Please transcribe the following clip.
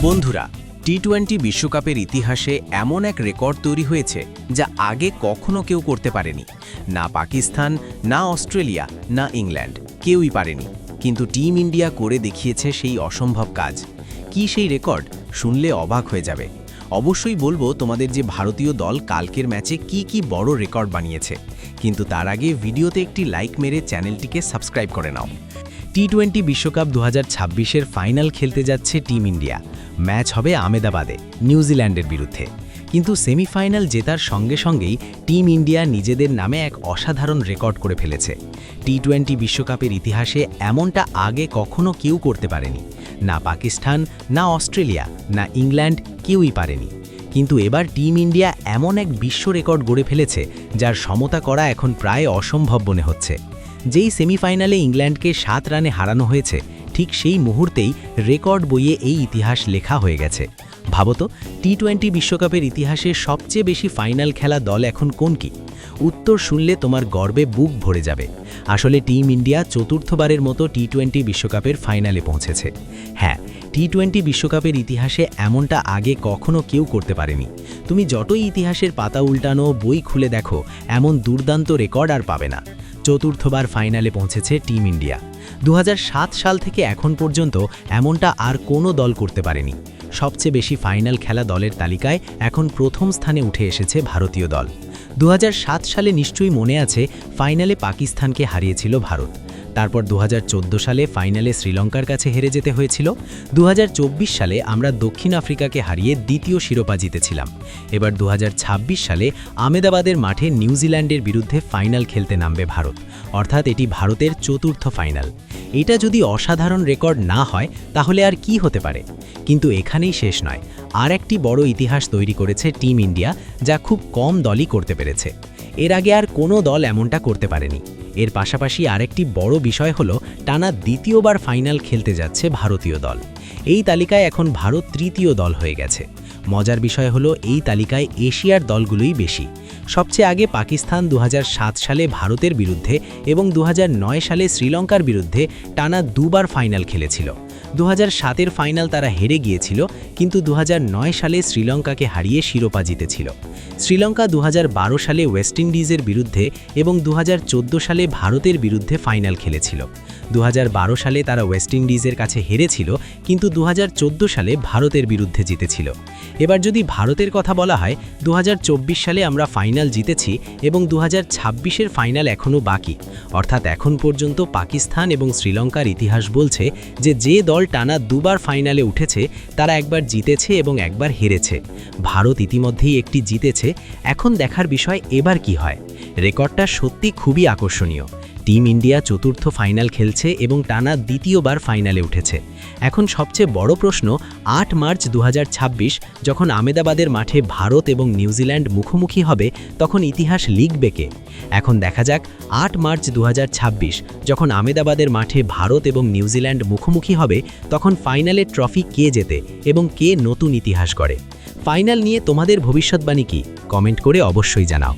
বন্ধুরা, টি-20 বিশ্বকাপের ইতিহাসে এমন এক রেকর্ড তৈরি হয়েছে যা আগে কখনো কেউ করতে পারেনি। না পাকিস্তান, না অস্ট্রেলিয়া, না ইংল্যান্ড, কেউই পারেনি। কিন্তু টিম ইন্ডিয়া করে দেখিয়েছে সেই অসম্ভব কাজ। কি সেই রেকর্ড? শুনলে অবাক হয়ে যাবে। অবশ্যই বলবো তোমাদের যে ভারতীয় দল কালকের ম্যাচে কি বড় রেকর্ড বানিয়েছে, কিন্তু তার আগে ভিডিওতে একটি লাইক মেরে চ্যানেলটিকে সাবস্ক্রাইব করে নাও। টি-20 বিশ্বকাপ 2026-এর ফাইনাল খেলতে যাচ্ছে টিম ইন্ডিয়া। ম্যাচ হবে আহমেদাবাদে নিউজিল্যান্ডের বিরুদ্ধে। কিন্তু সেমিফাইনাল জেতার সঙ্গে সঙ্গেই টিম ইন্ডিয়া নিজেদের নামে এক অসাধারণ রেকর্ড করে ফেলেছে। টি-20 বিশ্বকাপের ইতিহাসে এমনটা আগে কখনো কেউ করতে পারেনি। না পাকিস্তান, না অস্ট্রেলিয়া, না ইংল্যান্ড, কেউই পারেনি। কিন্তু এবার টিম ইন্ডিয়া এমন এক বিশ্ব রেকর্ড গড়ে ফেলেছে যার সমতা করা এখন প্রায় অসম্ভব মনে হচ্ছে। যেই সেমিফাইনালে ইংল্যান্ডকে 7 রানে হারানো হয়েছে, ঠিক সেই মুহূর্তেই রেকর্ড বইয়ে এই ইতিহাস লেখা হয়ে গেছে। ভাবতো, টি-20 বিশ্বকাপের ইতিহাসে সবচেয়ে বেশি ফাইনাল খেলা দল এখন কোন কি? উত্তর শুনলে তোমার গর্বে বুক ভরে যাবে। আসলে টিম ইন্ডিয়া চতুর্থবারের মতো টি-20 বিশ্বকাপের ফাইনালে পৌঁছেছে। হ্যাঁ, টি-20 বিশ্বকাপের ইতিহাসে এমনটা আগে কখনো কেউ করতে পারেনি। তুমি যতই ইতিহাসের পাতা উল্টানো, বই খুলে দেখো, এমন দুর্দান্ত রেকর্ড আর পাবে না। চতুর্থবার ফাইনালে পৌঁছেছে টিম ইন্ডিয়া। 2007 সাল থেকে এখন পর্যন্ত এমনটা আর কোনো দল করতে পারেনি। সবচেয়ে বেশি ফাইনাল খেলা দলের তালিকায় এখন প্রথম স্থানে উঠে এসেছে ভারতীয় দল। 2007 সালে নিশ্চয়ই মনে আছে, ফাইনালে পাকিস্তানকে হারিয়েছিল ভারত। তারপর 2014 সালে ফাইনালে শ্রীলঙ্কার কাছে হেরে যেতে হয়েছিল। 2024 সালে আমরা দক্ষিণ আফ্রিকাকে হারিয়ে দ্বিতীয় শিরোপা জিতেছিলাম। এবার 2026 সালে আহমেদাবাদের মাঠে নিউজিল্যান্ডের বিরুদ্ধে ফাইনাল খেলতে নামবে ভারত। অর্থাৎ এটি ভারতের চতুর্থ ফাইনাল। এটা যদি অসাধারণ রেকর্ড না হয় তাহলে আর কি হতে পারে? কিন্তু এখানেই শেষ নয়। আর একটি বড় ইতিহাস তৈরি করেছে টিম ইন্ডিয়া, যা খুব কম দলই করতে পেরেছে। এর আগে আর কোনো দল এমনটা করতে পারেনি। এর পাশাপাশি আরেকটি বড় বিষয় হলো, টানা দ্বিতীয়বার ফাইনাল খেলতে যাচ্ছে ভারতীয় দল। এই তালিকায় এখন ভারত তৃতীয় দল হয়ে গেছে। মজার বিষয় হলো, এই তালিকায় এশিয়ার দলগুলোই বেশি। সবচেয়ে আগে পাকিস্তান 2007 সালে ভারতের বিরুদ্ধে এবং 2009 সালে শ্রীলঙ্কার বিরুদ্ধে টানা দুবার ফাইনাল খেলেছিল। 2007-এর ফাইনাল তারা হেরে গিয়েছিল, কিন্তু 2009 সালে শ্রীলঙ্কাকে হারিয়ে শিরোপা জিতেছিল। শ্রীলঙ্কা 2012 সালে ওয়েস্ট ইন্ডিজের বিরুদ্ধে এবং 2014 সালে ভারতের বিরুদ্ধে ফাইনাল খেলেছিল। 2012 সালে তারা ওয়েস্ট ইন্ডিজের কাছে হেরেছিল, কিন্তু 2014 সালে ভারতের বিরুদ্ধে জিতেছিল। এবার যদি ভারতের কথা বলা হয়, 2024 সালে আমরা ফাইনাল জিতেছি এবং 2026-এর ফাইনাল এখনও বাকি। অর্থাৎ এখন পর্যন্ত পাকিস্তান এবং শ্রীলঙ্কার ইতিহাস বলছে যে দল টানা দুবার ফাইনালে উঠেছে তারা একবার জিতেছে এবং একবার হেরেছে। ভারত ইতিমধ্যেই একটি জিতেছে। এখন দেখার বিষয় এবার কি হয়। রেকর্ডটা সত্যি খুবই আকর্ষণীয়। টিম ইন্ডিয়া চতুর্থ ফাইনাল খেলছে এবং টানা দ্বিতীয়বার ফাইনালে উঠেছে। এখন সবচেয়ে বড় প্রশ্ন, 8 মার্চ 2026 যখন আহমেদাবাদের মাঠে ভারত এবং নিউজিল্যান্ড মুখোমুখি হবে, তখন ইতিহাস লিখবে কে? এখন দেখা যাক, 8 মার্চ 2026 যখন আহমেদাবাদের মাঠে ভারত এবং নিউজিল্যান্ড মুখোমুখি হবে, তখন ফাইনালের ট্রফি কে জেতে এবং কে নতুন ইতিহাস গড়ে। ফাইনাল নিয়ে তোমাদের ভবিষ্যৎবাণী কি? কমেন্ট করে অবশ্যই জানাও।